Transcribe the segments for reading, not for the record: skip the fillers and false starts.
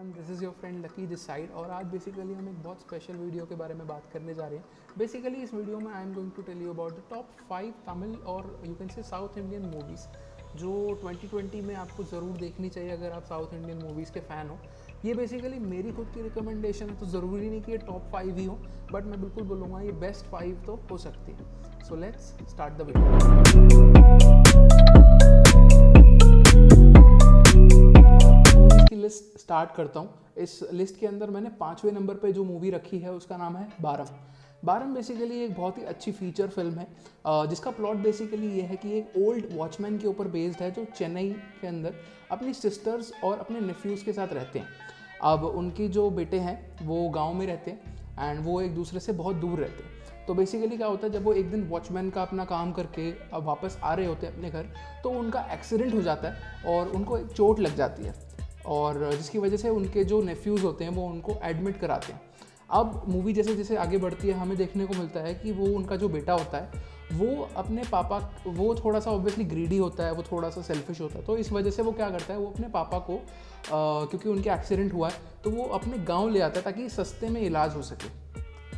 Everyone, this is your friend lucky this side. और आज basically हम एक बहुत स्पेशल वीडियो के बारे में बात करने जा रहे हैं। बेसिकली इस वीडियो में I am going to tell you about the top 5 Tamil और you can say south Indian movies जो 2020 में आपको ज़रूर देखनी चाहिए अगर आप साउथ इंडियन मूवीज़ के फ़ैन हो। ये बेसिकली मेरी खुद की रिकमेंडेशन है, तो ज़रूरी नहीं कि ये टॉप 5 ही हो, बट मैं बिल्कुल बोलूँगा ये बेस्ट 5 तो हो सकती है। So let's start the video. की लिस्ट स्टार्ट करता हूँ। इस लिस्ट के अंदर मैंने 5वें नंबर पे जो मूवी रखी है उसका नाम है बारम। बारम बेसिकली एक बहुत ही अच्छी फीचर फिल्म है जिसका प्लॉट बेसिकली ये है कि एक ओल्ड वॉचमैन के ऊपर बेस्ड है जो चेन्नई के अंदर अपनी सिस्टर्स और अपने नेफ्यूज़ के साथ रहते हैं। अब उनके जो बेटे हैं वो गाँव में रहते हैं एंड वो एक दूसरे से बहुत दूर रहते हैं। तो बेसिकली क्या होता है, जब वो एक दिन वॉचमैन का अपना काम करके अब वापस आ रहे होते हैं अपने घर, तो उनका एक्सीडेंट हो जाता है और उनको एक चोट लग जाती है और जिसकी वजह से उनके जो नेफ्यूज़ होते हैं वो उनको एडमिट कराते हैं। अब मूवी जैसे जैसे आगे बढ़ती है हमें देखने को मिलता है कि वो उनका जो बेटा होता है वो अपने पापा, वो थोड़ा सा ऑब्वियसली ग्रीडी होता है, वो थोड़ा सा सेल्फिश होता है। तो इस वजह से वो क्या करता है, वो अपने पापा को क्योंकि उनके एक्सीडेंट हुआ है तो वो अपने गाँव ले आता है ताकि सस्ते में इलाज हो सके।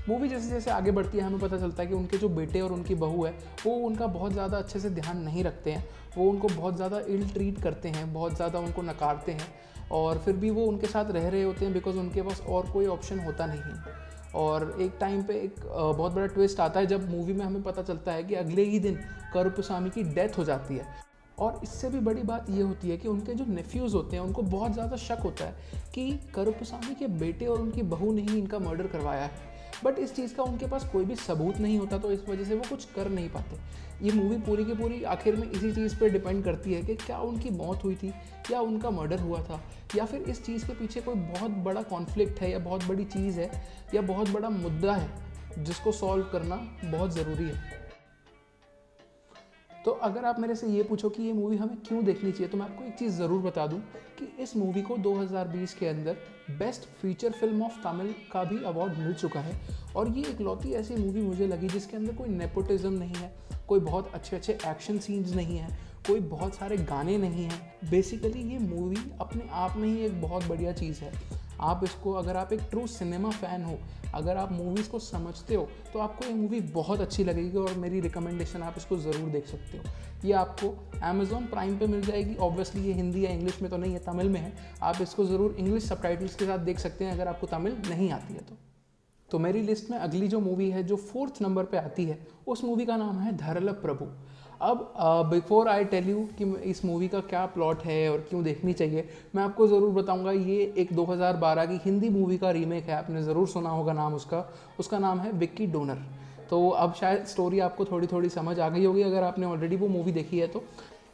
मूवी जैसे जैसे आगे बढ़ती है हमें पता चलता है कि उनके जो बेटे और उनकी बहू है वो उनका बहुत ज़्यादा अच्छे से ध्यान नहीं रखते हैं, वो उनको बहुत ज़्यादा इल ट्रीट करते हैं, बहुत ज़्यादा उनको नकारते हैं और फिर भी वो उनके साथ रह रहे होते हैं बिकॉज उनके पास और कोई ऑप्शन होता नहीं है। और एक टाइम पे एक बहुत बड़ा ट्विस्ट आता है जब मूवी में हमें पता चलता है कि अगले ही दिन करुपुसामी की डेथ हो जाती है। और इससे भी बड़ी बात ये होती है कि उनके जो नेफ्यूज़ होते हैं उनको बहुत ज़्यादा शक होता है कि करुपुसामी के बेटे और उनकी बहू ने ही इनका मर्डर करवाया है, बट इस चीज़ का उनके पास कोई भी सबूत नहीं होता, तो इस वजह से वो कुछ कर नहीं पाते। ये मूवी पूरी की पूरी आखिर में इसी चीज़ पे डिपेंड करती है कि क्या उनकी मौत हुई थी या उनका मर्डर हुआ था, या फिर इस चीज़ के पीछे कोई बहुत बड़ा कॉन्फ्लिक्ट है या बहुत बड़ी चीज़ है या बहुत बड़ा मुद्दा है जिसको सॉल्व करना बहुत ज़रूरी है। तो अगर आप मेरे से ये पूछो कि ये मूवी हमें क्यों देखनी चाहिए, तो मैं आपको एक चीज़ ज़रूर बता दूं कि इस मूवी को 2020 के अंदर best feature film of Tamil का भी अवार्ड मिल चुका है। और ये इकलौती ऐसी मूवी मुझे लगी जिसके अंदर कोई नेपोटिज्म नहीं है, कोई बहुत अच्छे अच्छे एक्शन सीन्स नहीं है, कोई बहुत सारे गाने नहीं हैं। बेसिकली ये मूवी अपने आप में ही एक बहुत बढ़िया चीज़ है। आप इसको, अगर आप एक ट्रू सिनेमा फ़ैन हो, अगर आप मूवीज़ को समझते हो, तो आपको ये मूवी बहुत अच्छी लगेगी और मेरी रिकमेंडेशन, आप इसको ज़रूर देख सकते हो। ये आपको अमेज़ॉन प्राइम पे मिल जाएगी। ऑब्वियसली ये हिंदी या इंग्लिश में तो नहीं है, तमिल में है। आप इसको ज़रूर इंग्लिश सबटाइटल्स के साथ देख सकते हैं अगर आपको तमिल नहीं आती है तो मेरी लिस्ट में अगली जो मूवी है जो 4th नंबर पे आती है उस मूवी का नाम है धरल प्रभु। अब बिफोर आई टेल यू कि इस मूवी का क्या प्लॉट है और क्यों देखनी चाहिए, मैं आपको ज़रूर बताऊंगा। ये एक 2012 की हिंदी मूवी का रीमेक है, आपने ज़रूर सुना होगा नाम उसका नाम है विक्की डोनर। तो अब शायद स्टोरी आपको थोड़ी थोड़ी समझ आ गई होगी अगर आपने ऑलरेडी वो मूवी देखी है। तो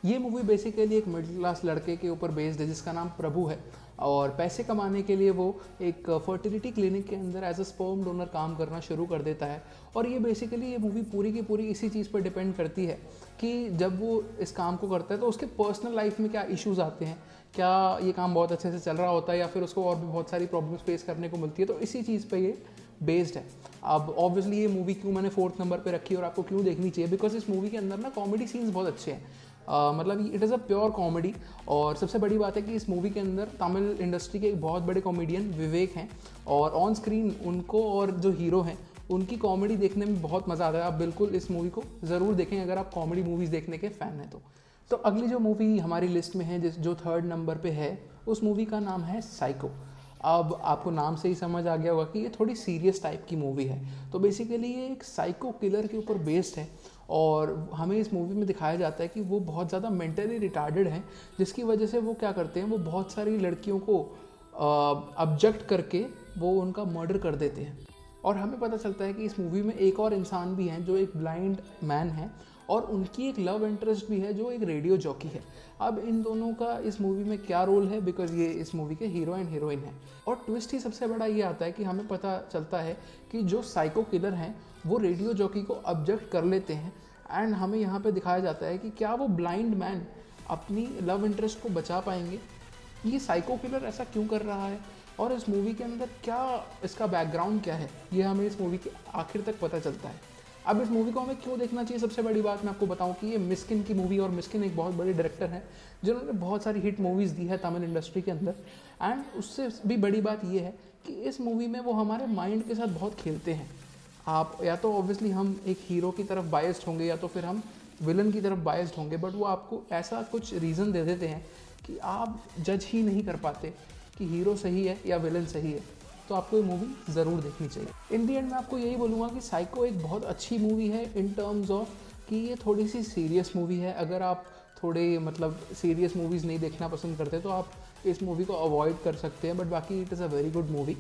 ये मूवी बेसिकली एक मिडिल क्लास लड़के के ऊपर बेस्ड है जिसका नाम प्रभु है, और पैसे कमाने के लिए वो एक फर्टिलिटी क्लिनिक के अंदर एज अ स्पर्म डोनर काम करना शुरू कर देता है। और ये बेसिकली ये मूवी पूरी की पूरी इसी चीज़ पर डिपेंड करती है कि जब वो इस काम को करता है तो उसके पर्सनल लाइफ में क्या इश्यूज़ आते हैं, क्या ये काम बहुत अच्छे से चल रहा होता है या फिर उसको और भी बहुत सारी प्रॉब्लम्स फेस करने को मिलती है। तो इसी चीज़ पे ये बेस्ड है। अब ऑब्वियसली ये मूवी क्यों मैंने 4th नंबर पे रखी और आपको क्यों देखनी चाहिए, बिकॉज इस मूवी के अंदर ना कॉमेडी सीन्स बहुत अच्छे हैं। मतलब it is a pure comedy. और सबसे बड़ी बात है कि इस मूवी के अंदर तमिल इंडस्ट्री के एक बहुत बड़े कॉमेडियन विवेक हैं, और ऑन स्क्रीन उनको और जो हीरो हैं उनकी कॉमेडी देखने में बहुत मज़ा आता है। आप बिल्कुल इस मूवी को ज़रूर देखें अगर आप कॉमेडी मूवीज़ देखने के फ़ैन हैं तो अगली जो मूवी हमारी लिस्ट में है जो 3rd नंबर पे है, उस मूवी का नाम है साइको। अब आपको नाम से ही समझ आ गया होगा कि ये थोड़ी सीरियस टाइप की मूवी है। तो बेसिकली ये एक साइको किलर के ऊपर बेस्ड है और हमें इस मूवी में दिखाया जाता है कि वो बहुत ज़्यादा मेंटली रिटार्डेड हैं, जिसकी वजह से वो क्या करते हैं, वो बहुत सारी लड़कियों को अब्जेक्ट करके वो उनका मर्डर कर देते हैं। और हमें पता चलता है कि इस मूवी में एक और इंसान भी हैं जो एक ब्लाइंड मैन है, और उनकी एक लव इंटरेस्ट भी है जो एक रेडियो जॉकी है। अब इन दोनों का इस मूवी में क्या रोल है, बिकॉज ये इस मूवी के हीरो एंड हीरोइन है। और ट्विस्ट ही सबसे बड़ा ये आता है कि हमें पता चलता है कि जो साइको किलर हैं वो रेडियो जॉकी को अब्जेक्ट कर लेते हैं, एंड हमें यहाँ पे दिखाया जाता है कि क्या वो ब्लाइंड मैन अपनी लव इंटरेस्ट को बचा पाएंगे, ये साइको किलर ऐसा क्यों कर रहा है, और इस मूवी के अंदर क्या इसका बैकग्राउंड क्या है, ये हमें इस मूवी के आखिर तक पता चलता है। अब इस मूवी को हमें क्यों देखना चाहिए, सबसे बड़ी बात मैं आपको बताऊं कि ये मिस्किन की मूवी, और मिस्किन एक बहुत बड़े डायरेक्टर हैं जिन्होंने बहुत सारी हिट मूवीज़ दी है तमिल इंडस्ट्री के अंदर। एंड उससे भी बड़ी बात ये है कि इस मूवी में वो हमारे माइंड के साथ बहुत खेलते हैं। आप या तो ऑब्वियसली हम एक हीरो की तरफ बायस्ड होंगे या तो फिर हम विलन की तरफ बायस्ड होंगे, बट वो आपको ऐसा कुछ रीज़न दे देते हैं कि आप जज ही नहीं कर पाते कि हीरो सही है या विलन सही है। तो आपको ये मूवी ज़रूर देखनी चाहिए। इन दी एंड मैं आपको यही बोलूँगा कि साइको एक बहुत अच्छी मूवी है इन टर्म्स ऑफ कि ये थोड़ी सी सीरियस मूवी है। अगर आप थोड़े मतलब सीरियस मूवीज़ नहीं देखना पसंद करते तो आप इस मूवी को अवॉइड कर सकते हैं, बट बाकी it is a very good movie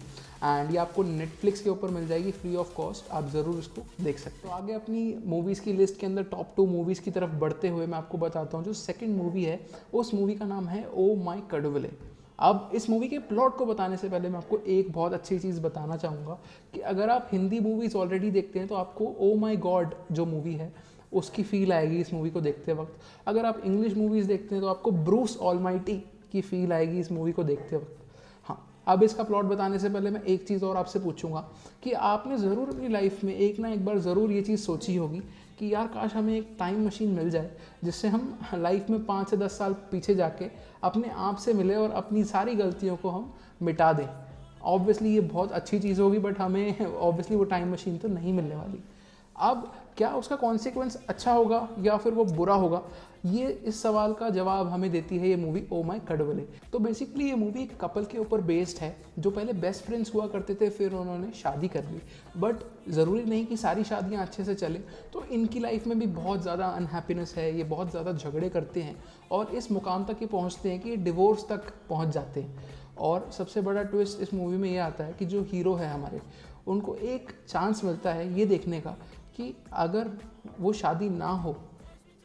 and ये आपको नेटफ्लिक्स के ऊपर मिल जाएगी फ्री ऑफ कॉस्ट, आप ज़रूर इसको देख सकते हो। आगे अपनी मूवीज़ की लिस्ट के अंदर टॉप 2 मूवीज़ की तरफ बढ़ते हुए मैं आपको बताता हूँ जो सेकंड मूवी है, उस मूवी का नाम है ओ माई कड़वले। अब इस मूवी के प्लॉट को बताने से पहले मैं आपको एक बहुत अच्छी चीज़ बताना चाहूँगा कि अगर आप हिंदी मूवीज़ ऑलरेडी देखते हैं तो आपको ओ माई गॉड जो मूवी है उसकी फील आएगी इस मूवी को देखते वक्त। अगर आप इंग्लिश मूवीज़ देखते हैं तो आपको ब्रूस ऑलमाइटी की फील आएगी इस मूवी को देखते वक्त। हाँ, अब इसका प्लॉट बताने से पहले मैं एक चीज़ और आपसे पूछूंगा कि आपने ज़रूर अपनी लाइफ में एक ना एक बार ज़रूर ये चीज़ सोची होगी कि यार काश हमें एक टाइम मशीन मिल जाए जिससे हम लाइफ में 5 से 10 साल पीछे जाके अपने आप से मिले और अपनी सारी गलतियों को हम मिटा दें। ऑब्वियसली ये बहुत अच्छी चीज़ होगी, बट हमें ऑब्वियसली वो टाइम मशीन तो नहीं मिलने वाली। अब क्या उसका कॉन्सिक्वेंस अच्छा होगा या फिर वो बुरा होगा, ये इस सवाल का जवाब हमें देती है ये मूवी ओ माई कड़वले। तो बेसिकली ये मूवी एक कपल के ऊपर बेस्ड है जो पहले बेस्ट फ्रेंड्स हुआ करते थे, फिर उन्होंने शादी कर ली। बट ज़रूरी नहीं कि सारी शादियां अच्छे से चलें, तो इनकी लाइफ में भी बहुत ज़्यादा अनहैप्पीनेस है, ये बहुत ज़्यादा झगड़े करते हैं और इस मुकाम तक ये पहुँचते हैं कि डिवोर्स तक पहुँच जाते हैं। और सबसे बड़ा ट्विस्ट इस मूवी में ये आता है कि जो हीरो है हमारे, उनको एक चांस मिलता है ये देखने का कि अगर वो शादी ना हो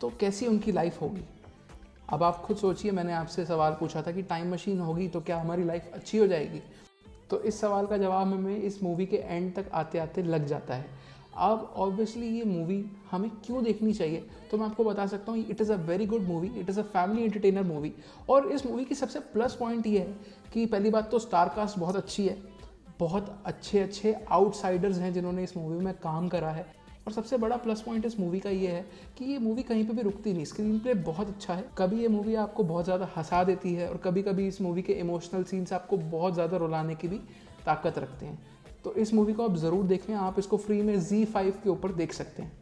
तो कैसी उनकी लाइफ होगी। अब आप खुद सोचिए, मैंने आपसे सवाल पूछा था कि टाइम मशीन होगी तो क्या हमारी लाइफ अच्छी हो जाएगी, तो इस सवाल का जवाब हमें इस मूवी के एंड तक आते आते लग जाता है। अब ऑब्वियसली ये मूवी हमें क्यों देखनी चाहिए तो मैं आपको बता सकता हूँ, it is a very good movie, it is a family entertainer movie. और इस मूवी की सबसे प्लस पॉइंट ये है कि पहली बात तो स्टार कास्ट बहुत अच्छी है, बहुत अच्छे अच्छे आउटसाइडर्स हैं जिन्होंने इस मूवी में काम करा है। और सबसे बड़ा प्लस पॉइंट इस मूवी का ये है कि ये मूवी कहीं पे भी रुकती नहीं, स्क्रीन प्ले बहुत अच्छा है। कभी ये मूवी आपको बहुत ज़्यादा हंसा देती है और कभी कभी इस मूवी के इमोशनल सीन्स आपको बहुत ज़्यादा रुलाने की भी ताकत रखते हैं। तो इस मूवी को आप ज़रूर देखें, आप इसको फ्री में ZEE5 के ऊपर देख सकते हैं।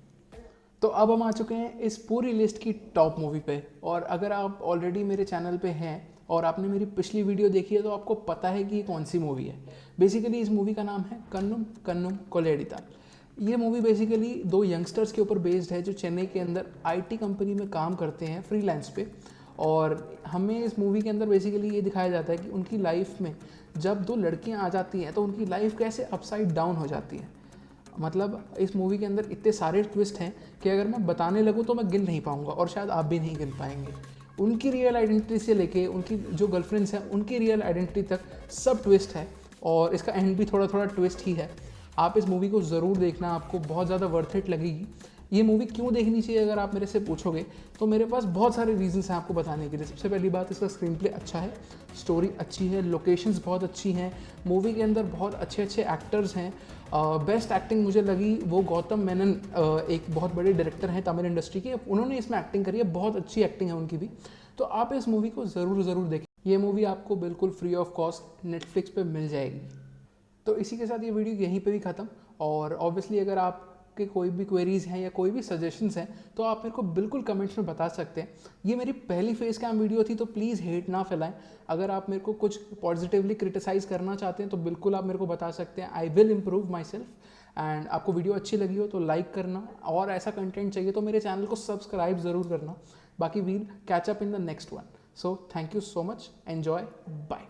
तो अब हम आ चुके हैं इस पूरी लिस्ट की टॉप मूवी पे, और अगर आप ऑलरेडी मेरे चैनल पे हैं और आपने मेरी पिछली वीडियो देखी है तो आपको पता है कि ये कौन सी मूवी है। बेसिकली इस मूवी का नाम है कन्नुम कन्नुम कोलेडिताल। ये मूवी बेसिकली 2 यंगस्टर्स के ऊपर बेस्ड है जो चेन्नई के अंदर IT कंपनी में काम करते हैं फ्रीलांस पे। और हमें इस मूवी के अंदर बेसिकली ये दिखाया जाता है कि उनकी लाइफ में जब 2 लड़कियां आ जाती हैं तो उनकी लाइफ कैसे अपसाइड डाउन हो जाती है। मतलब इस मूवी के अंदर इतने सारे ट्विस्ट हैं कि अगर मैं बताने लगूँ तो मैं गिन नहीं पाऊँगा और शायद आप भी नहीं गिन पाएंगे। उनकी रियल आइडेंटिटी से लेके उनकी जो गर्लफ्रेंड्स हैं उनकी रियल आइडेंटिटी तक सब ट्विस्ट है, और इसका एंड भी थोड़ा थोड़ा ट्विस्ट ही है। आप इस मूवी को ज़रूर देखना, आपको बहुत ज़्यादा वर्थ इट लगेगी। ये मूवी क्यों देखनी चाहिए अगर आप मेरे से पूछोगे तो मेरे पास बहुत सारे रीजंस हैं आपको बताने के लिए। सबसे पहली बात, इसका स्क्रीन प्ले अच्छा है, स्टोरी अच्छी है, लोकेशंस बहुत अच्छी हैं, मूवी के अंदर बहुत अच्छे अच्छे एक्टर्स हैं। बेस्ट एक्टिंग मुझे लगी वो गौतम मेनन, एक बहुत बड़े डायरेक्टर हैं तमिल इंडस्ट्री के, उन्होंने इसमें एक्टिंग करी है, बहुत अच्छी एक्टिंग है उनकी भी। तो आप इस मूवी को ज़रूर देखें। ये मूवी आपको बिल्कुल फ्री ऑफ कॉस्ट नेटफ्लिक्स पे मिल जाएगी। तो इसी के साथ ये वीडियो यहीं पे भी ख़त्म। और ऑब्वियसली अगर आपके कोई भी क्वेरीज़ हैं या कोई भी सजेशंस हैं तो आप मेरे को बिल्कुल कमेंट्स में बता सकते हैं। ये मेरी पहली फेस कैम वीडियो थी तो प्लीज़ हेट ना फैलाएं। अगर आप मेरे को कुछ पॉजिटिवली क्रिटिसाइज़ करना चाहते हैं तो बिल्कुल आप मेरे को बता सकते हैं। I will improve my self. And आपको वीडियो अच्छी लगी हो तो लाइक करना, और ऐसा कंटेंट चाहिए तो मेरे चैनल को सब्सक्राइब ज़रूर करना। बाकी we'll catch up in the next one. So thank you so much, enjoy, bye.